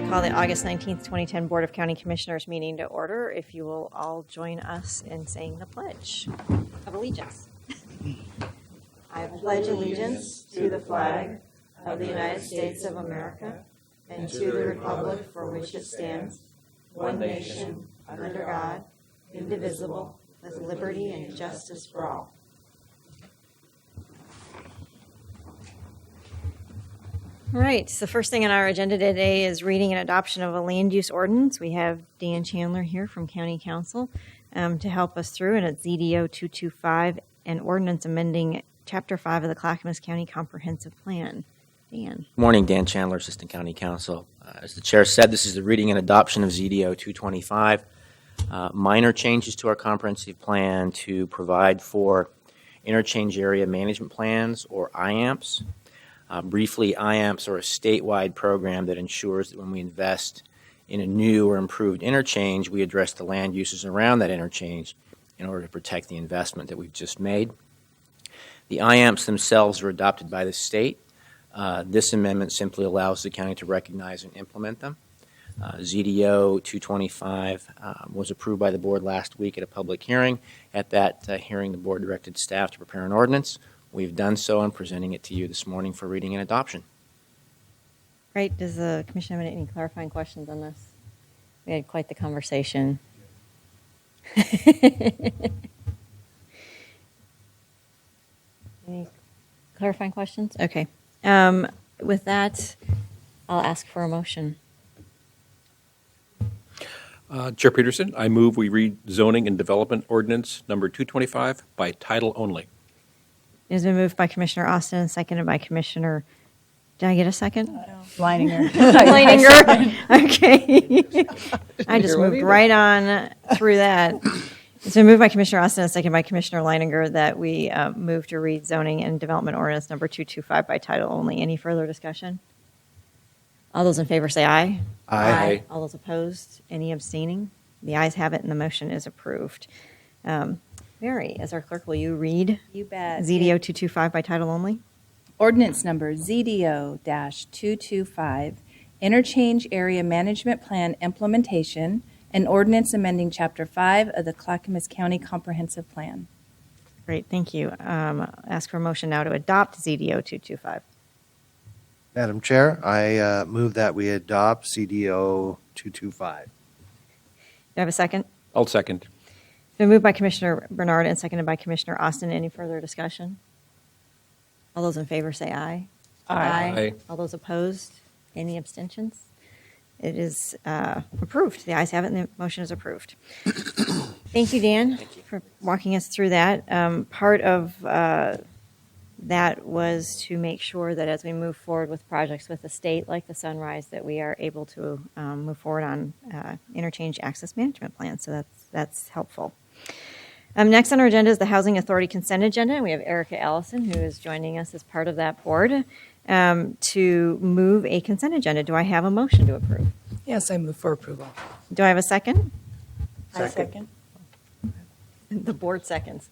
Call the August 19th, 2010 Board of County Commissioners meeting to order. If you will all join us in saying the Pledge of Allegiance. I pledge allegiance to the flag of the United States of America and to the republic for which it stands, one nation, under God, indivisible, with liberty and justice for all. All right, so the first thing on our agenda today is reading and adoption of a land use ordinance. We have Dan Chandler here from County Council to help us through, and it's ZDO 225, an ordinance amending Chapter 5 of the Clackamas County Comprehensive Plan. Dan. Good morning, Dan Chandler, Assistant County Council. As the Chair said, this is the reading and adoption of ZDO 225. Minor changes to our comprehensive plan to provide for interchange area management plans, or IAMPs. Briefly, IAMPs are a statewide program that ensures that when we invest in a new or improved interchange, we address the land uses around that interchange in order to protect the investment that we've just made. The IAMPs themselves are adopted by the state. This amendment simply allows the county to recognize and implement them. ZDO 225 was approved by the board last week at a public hearing. At that hearing, the board directed staff to prepare an ordinance. We've done so and presenting it to you this morning for reading and adoption. Great. Does the commission have any clarifying questions on this? We had quite the conversation. Any clarifying questions? Okay. With that, I'll ask for a motion. Chair Peterson, I move we read zoning and development ordinance number 225 by title only. It has been moved by Commissioner Austin and seconded by Commissioner, did I get a second? Leininger. Leininger. Okay. I just moved right on through that. It's been moved by Commissioner Austin and seconded by Commissioner Leininger that we move to read zoning and development ordinance number 225 by title only. Any further discussion? All those in favor say aye. Aye. All those opposed? Any abstaining? The ayes have it and the motion is approved. Mary, as our clerk, will you read You bet. ZDO 225 by title only? Ordinance number ZDO-225, Interchange Area Management Plan Implementation An ordinance amending Chapter 5 of the Clackamas County Comprehensive Plan. Great, thank you. Ask for a motion now to adopt ZDO 225. Madam Chair, I move that we adopt CDO 225. Do I have a second? I'll second. It's been moved by Commissioner Bernard and seconded by Commissioner Austin. Any further discussion? All those in favor say aye. Aye. All those opposed? Any abstentions? It is approved. The ayes have it, and the motion is approved. Thank you, Dan, for walking us through that. Part of that was to make sure that as we move forward with projects with the state, like the Sunrise, that we are able to move forward on interchange access management plans. So that's helpful. Next on our agenda is the Housing Authority Consent Agenda. We have Erica Allison, who is joining us as part of that board, to move a consent agenda. Do I have a motion to approve? Yes, I move for approval. Do I have a second? I second. The board seconds.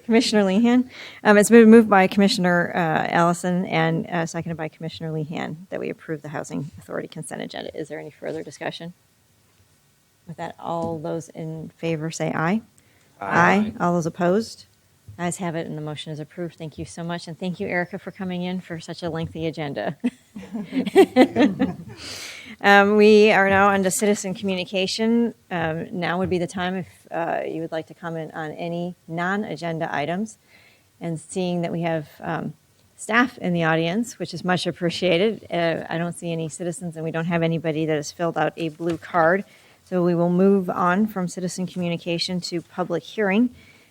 Commissioner Lehan. It's been moved by Commissioner Allison and seconded by Commissioner Lehan that we approve the Housing Authority Consent Agenda. Is there any further discussion? With that, all those in favor say aye. Aye. All those opposed? Ayes have it, and the motion is approved. Thank you so much, and thank you, Erica, for coming in for such a lengthy agenda. We are now on to citizen communication. Now would be the time if you would like to comment on any non-agenda items. And seeing that we have staff in the audience, which is much appreciated, I don't see any citizens, and we don't have anybody that has filled out a blue card. So we will move on from citizen communication to public hearing.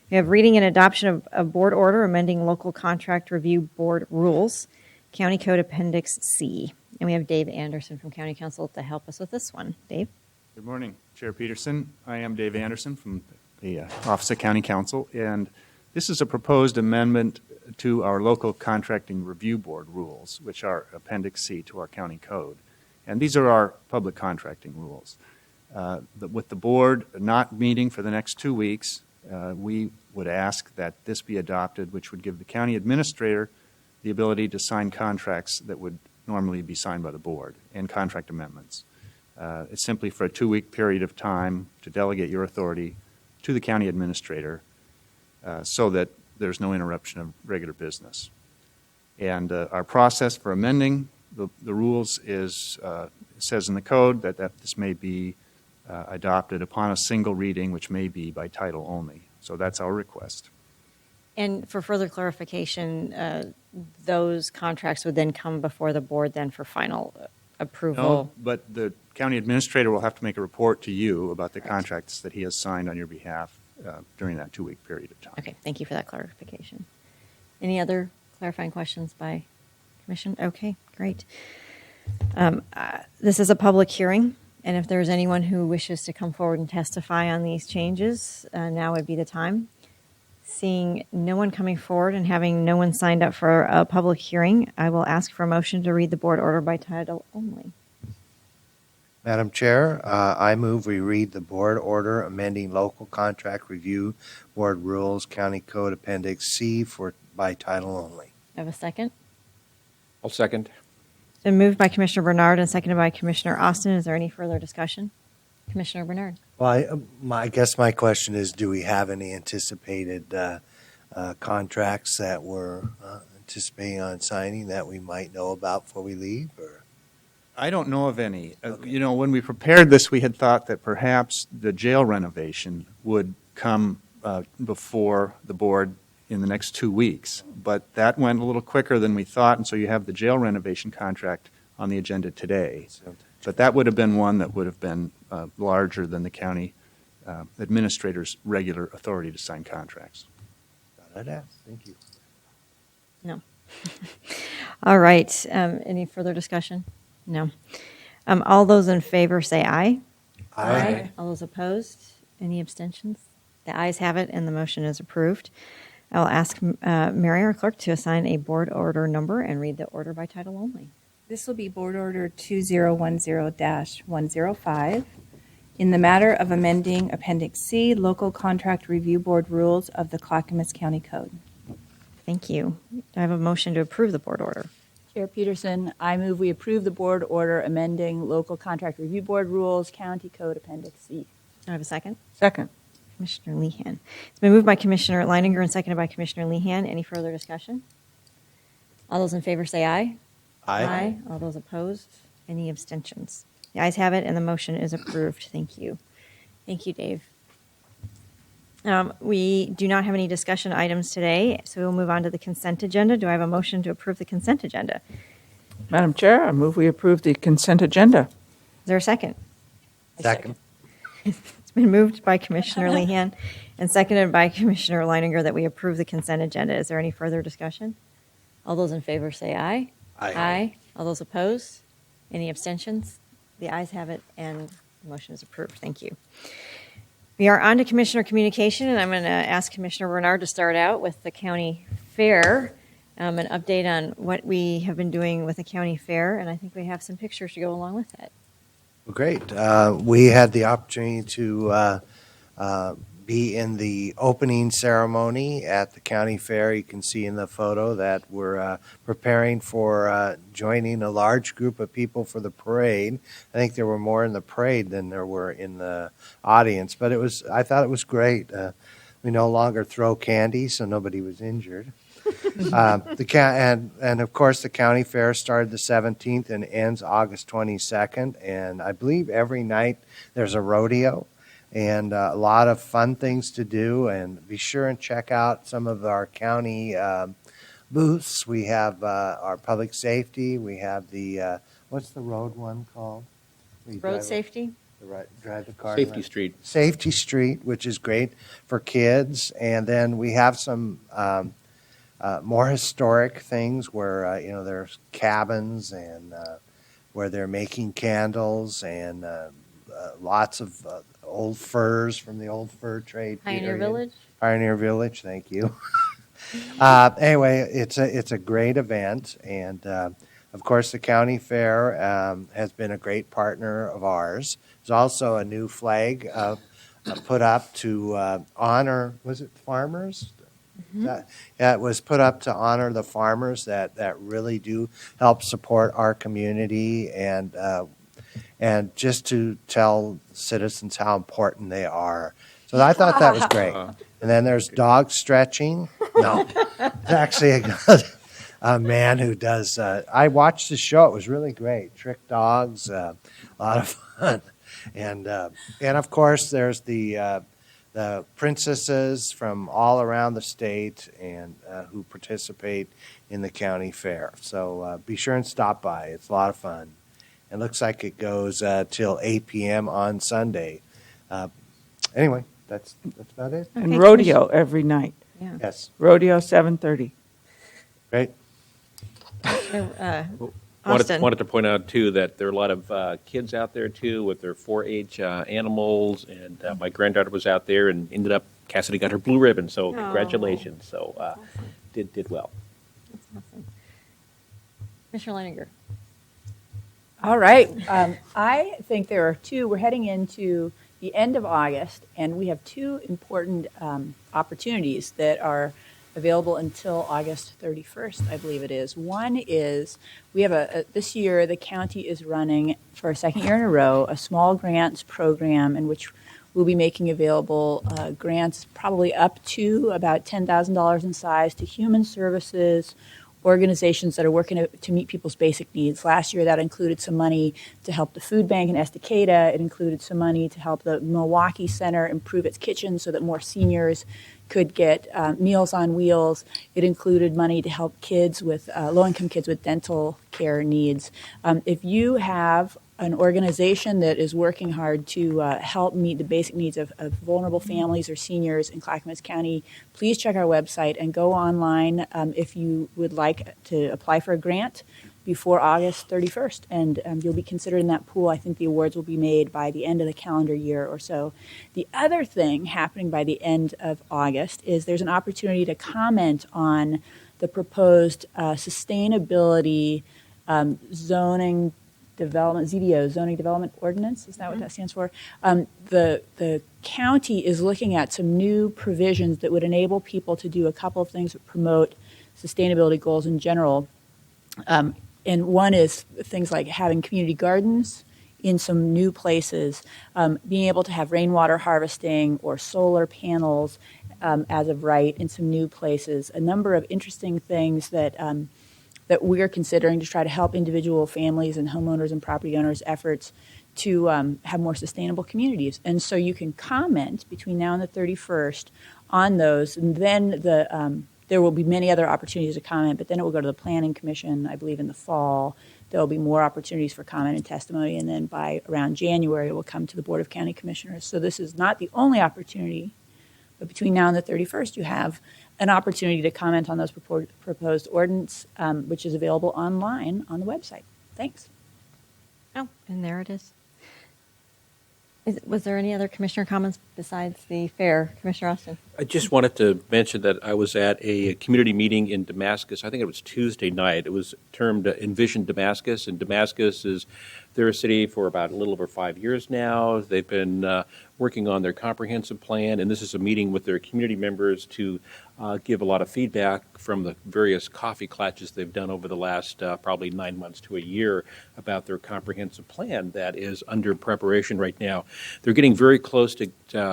We have reading and adoption of a board order amending local contract review board rules, County Code Appendix C. And we have Dave Anderson from County Council to help us with this one. Dave? Good morning, Chair Peterson. I am Dave Anderson from the Office of County Council, and this is a proposed amendment to our local contracting review board rules, which are Appendix C to our county code. And these are our public contracting rules. With the board not meeting for the next 2 weeks, we would ask that this be adopted, which would give the county administrator the ability to sign contracts that would normally be signed by the board and contract amendments. It's simply for a 2-week period of time to delegate your authority to the county administrator so that there's no interruption of regular business. And our process for amending the rules is, says in the code that this may be adopted upon a single reading, which may be by title only. So that's our request. And for further clarification, those contracts would then come before the board then for final approval? No, but the county administrator will have to make a report to you about the contracts that he has signed on your behalf during that 2-week period of time. Okay, thank you for that clarification. Any other clarifying questions by Commission? Okay, great. This is a public hearing, and if there's anyone who wishes to come forward and testify on these changes, now would be the time. Seeing no one coming forward and having no one signed up for a public hearing, I will ask for a motion to read the board order by title only. Madam Chair, I move we read the board order amending local contract review board rules, County Code Appendix C by title only. I have a second. I'll second. It's been moved by Commissioner Bernard and seconded by Commissioner Austin. Is there any further discussion? Commissioner Bernard. Well, I guess my question is, do we have any anticipated contracts that we're anticipating on signing that we might know about before we leave? Or? I don't know of any. Okay. You know, when we prepared this, we had thought that perhaps the jail renovation would come before the board in the next 2 weeks. But that went a little quicker than we thought, and so you have the jail renovation contract on the agenda today. But that would have been one that would have been larger than the county administrator's regular authority to sign contracts. I'd ask. Thank you. No. All right. Any further discussion? No. All those in favor say aye. Aye. All those opposed? Any abstentions? The ayes have it, and the motion is approved. I will ask Mary, our clerk, to assign a board order number and read the order by title only. This will be Board Order 2010-105 in the matter of amending Appendix C, Local Contract Review Board Rules of the Clackamas County Code. Thank you. Do I have a motion to approve the board order? Chair Peterson, I move we approve the board order amending local contract review board rules, County Code Appendix C. Do I have a second? Second. Commissioner Lehan. It's been moved by Commissioner Leininger and seconded by Commissioner Lehan. Any further discussion? All those in favor say aye. All those opposed? Any abstentions? The ayes have it, and the motion is approved. Thank you. Thank you, Dave. We do not have any discussion items today, so we'll move on to the consent agenda. Do I have a motion to approve the consent agenda? Madam Chair, I move we approve the consent agenda. Is there a second? Second. It's been moved by Commissioner Lehan and seconded by Commissioner Leininger that we approve the consent agenda. Is there any further discussion? All those in favor say aye. Aye. All those opposed? Any abstentions? The ayes have it, and the motion is approved. Thank you. We are on to Commissioner Communication, and I'm going to ask Commissioner Bernard to start out with the county fair, an update on what we have been doing with the county fair, and I think we have some pictures to go along with it. Well, great. We had the opportunity to be in the opening ceremony at the county fair. You can see in the photo that we're preparing for joining a large group of people for the parade. I think there were more in the parade than there were in the audience, but I thought it was great. We no longer throw candy, so nobody was injured. And of course, the county fair started the 17th and ends August 22nd. And I believe every night there's a rodeo and a lot of fun things to do. And be sure and check out some of our county booths. We have our public safety. We have the, what's the road one called? Road safety? Drive the car. Safety Street. Safety Street, which is great for kids. And then we have some more historic things where, there's cabins and where they're making candles and lots of old furs from the old fur trade. Pioneer period. Village? Pioneer Village, thank you. Anyway, it's a great event, and of course the county fair has been a great partner of ours. There's also a new flag put up to honor, was it farmers? Yeah, it was put up to honor the farmers that really do help support our community and just to tell citizens how important they are. So I thought that was great. And then there's dog stretching. No, it's actually a man who does. I watched the show. It was really great. Trick dogs, a lot of fun. And of course, there's the princesses from all around the state and who participate in the county fair. So be sure and stop by. It's a lot of fun. It looks like it goes till 8 p.m. on Sunday. Anyway, that's about it. And Okay, rodeo every night. Yeah. Yes, Rodeo 7:30. great. Austin. Wanted to point out, too, that there are a lot of kids out there, too, with their 4-H animals, and my granddaughter was out there and ended up, Cassidy got her blue ribbon, so congratulations. So did well. That's awesome. Commissioner Leininger. All right. I think there are we're heading into the end of August, and we have two important opportunities that are available until August 31st, I believe it is. One is we have this year the county is running for a second year in a row a small grants program in which we'll be making available grants probably up to about $10,000 in size to human services organizations that are working to meet people's basic needs. Last year, that included some money to help the food bank in Estacada. It included some money to help the Milwaukee Center improve its kitchen so that more seniors could get Meals on Wheels. It included money to help kids with low-income kids with dental care needs. If you have an organization that is working hard to help meet the basic needs of vulnerable families or seniors in Clackamas County, please check our website and go online if you would like to apply for a grant before August 31st, and you'll be considered in that pool. I think the awards will be made by the end of the calendar year or so. The other thing happening by the end of August is there's an opportunity to comment on the proposed sustainability zoning development, ZDO, Zoning Development Ordinance. Is that what that stands for? The county is looking at some new provisions that would enable people to do a couple of things that promote sustainability goals in general. And one is things like having community gardens in some new places, being able to have rainwater harvesting or solar panels as of right in some new places. A number of interesting things that that we're considering to try to help individual families and homeowners and property owners' efforts to have more sustainable communities. And so you can comment between now and the 31st on those, and then there will be many other opportunities to comment, but then it will go to the Planning Commission, I believe, in the fall. There will be more opportunities for comment and testimony, and then by around January, it will come to the Board of County Commissioners. So this is not the only opportunity, but between now and the 31st, you have an opportunity to comment on those proposed ordinance, which is available online on the website. Thanks. Oh, and there it is. Was there any other commissioner comments besides the fair? Commissioner Austin? I just wanted to mention that I was at a community meeting in Damascus. I think it was Tuesday night. It was termed Envision Damascus, and Damascus is they're a city for about a little over 5 years now. They've been working on their comprehensive plan, and this is a meeting with their community members to give a lot of feedback from the various coffee clatches they've done over the last probably 9 months to a year about their comprehensive plan that is under preparation right now. They're getting very close to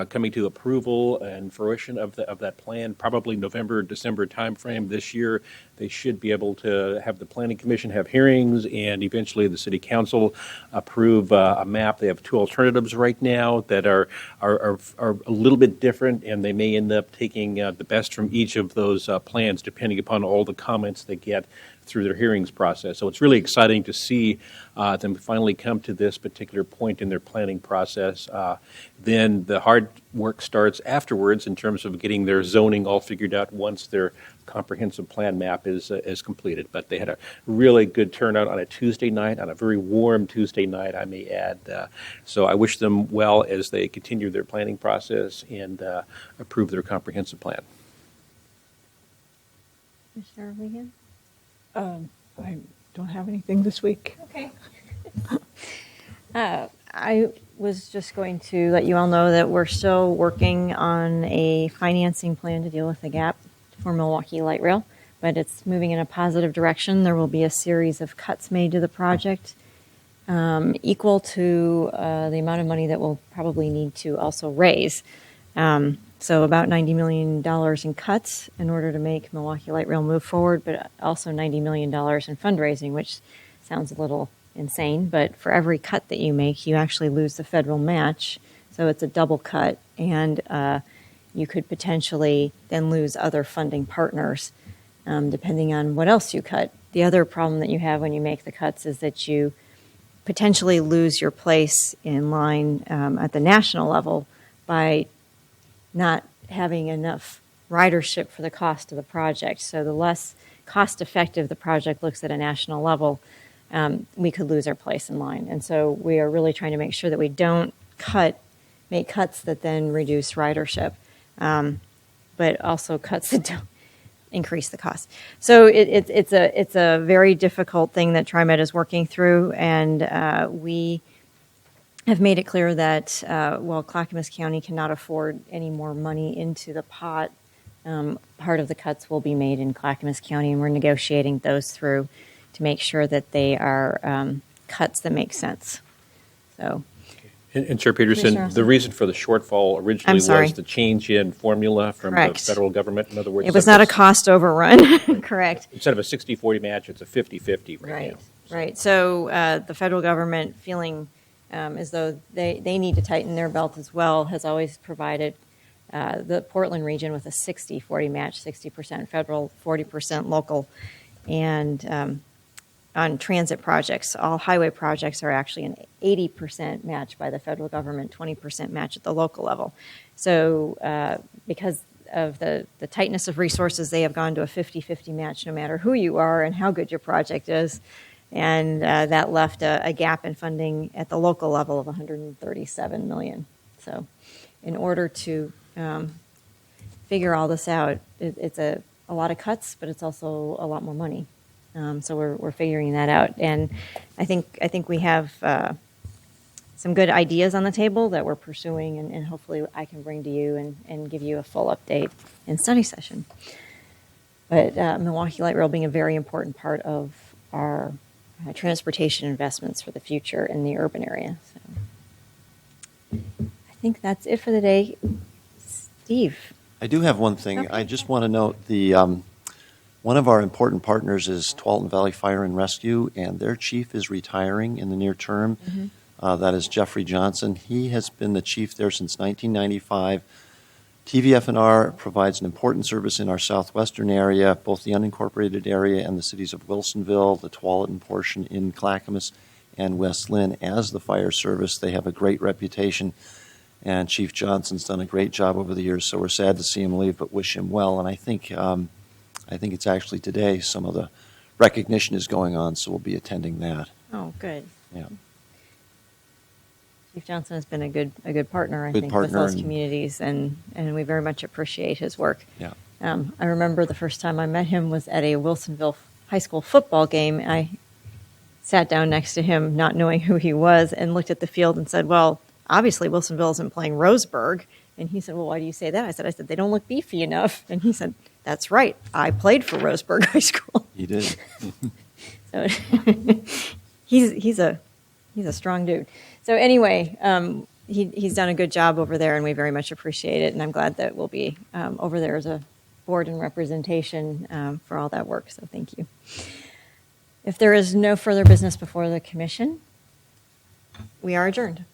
coming to approval and fruition of that plan, probably November, December timeframe this year. They should be able to have the Planning Commission have hearings and eventually the City Council approve a map. They have two alternatives right now that are a little bit different, and they may end up taking the best from each of those plans depending upon all the comments they get through their hearings process. So it's really exciting to see them finally come to this particular point in their planning process. Then the hard work starts afterwards in terms of getting their zoning all figured out once their comprehensive plan map is completed. But they had a really good turnout on a Tuesday night, on a very warm Tuesday night, I may add. So I wish them well as they continue their planning process and approve their comprehensive plan. Commissioner Wiegand? I don't have anything this week. Okay. I was just going to let you all know that we're still working on a financing plan to deal with the gap for Milwaukee Light Rail, but it's moving in a positive direction. There will be a series of cuts made to the project equal to the amount of money that we'll probably need to also raise. So about $90 million in cuts in order to make Milwaukee Light Rail move forward, but also $90 million in fundraising, which sounds a little insane, but for every cut that you make, you actually lose the federal match. So it's a double cut, and you could potentially then lose other funding partners depending on what else you cut. The other problem that you have when you make the cuts is that you potentially lose your place in line at the national level by not having enough ridership for the cost of the project. So the less cost effective the project looks at a national level, we could lose our place in line. And so we are really trying to make sure that we don't make cuts that then reduce ridership, but also cuts that don't increase the cost. So it's a very difficult thing that TriMet is working through, and we have made it clear that while Clackamas County cannot afford any more money into the pot, part of the cuts will be made in Clackamas County, and we're negotiating those through to make sure that they are cuts that make sense. So, And Chair Peterson, the reason for the shortfall originally was the change in formula from the federal government. In other words, it was not a cost overrun. Correct. Instead of a 60-40 match, it's a 50-50 right now. Right. So the federal government, feeling as though they need to tighten their belt as well, has always provided the Portland region with a 60-40 match, 60% federal, 40% local. And on transit projects, all highway projects are actually an 80% match by the federal government, 20% match at the local level. So because of the tightness of resources, they have gone to a 50-50 match no matter who you are and how good your project is. And that left a gap in funding at the local level of $137 million. So in order to figure all this out, it's a lot of cuts, but it's also a lot more money. So we're figuring that out. And I think we have some good ideas on the table that we're pursuing, and hopefully I can bring to you and give you a full update in study session. But Milwaukee Light Rail being a very important part of our transportation investments for the future in the urban area. So I think that's it for the day. Steve. I do have one thing. Okay. I just want to note one of our important partners is Tualatin Valley Fire and Rescue, and their chief is retiring in the near term. That is Jeffrey Johnson. He has been the chief there since 1995. TVF&R provides an important service in our southwestern area, both the unincorporated area and the cities of Wilsonville, the Tualatin portion in Clackamas, and West Lynn as the fire service. They have a great reputation, and Chief Johnson's done a great job over the years, so we're sad to see him leave, but wish him well. And I think it's actually today some of the recognition is going on, so we'll be attending that. Oh, good. Yeah. Chief Johnson has been a good partner, I Good think, partner with those and- communities, and we very much appreciate his work. Yeah. I remember the first time I met him was at a Wilsonville high school football game. I sat down next to him, not knowing who he was, and looked at the field and said, well, obviously Wilsonville isn't playing Roseburg. And he said, well, why do you say that? I said, they don't look beefy enough. And he said, that's right. I played for Roseburg High School. He did. So he's a strong dude. So anyway, he's done a good job over there, and we very much appreciate it. And I'm glad that we'll be over there as a board and representation for all that work. So thank you. If there is no further business before the commission, we are adjourned.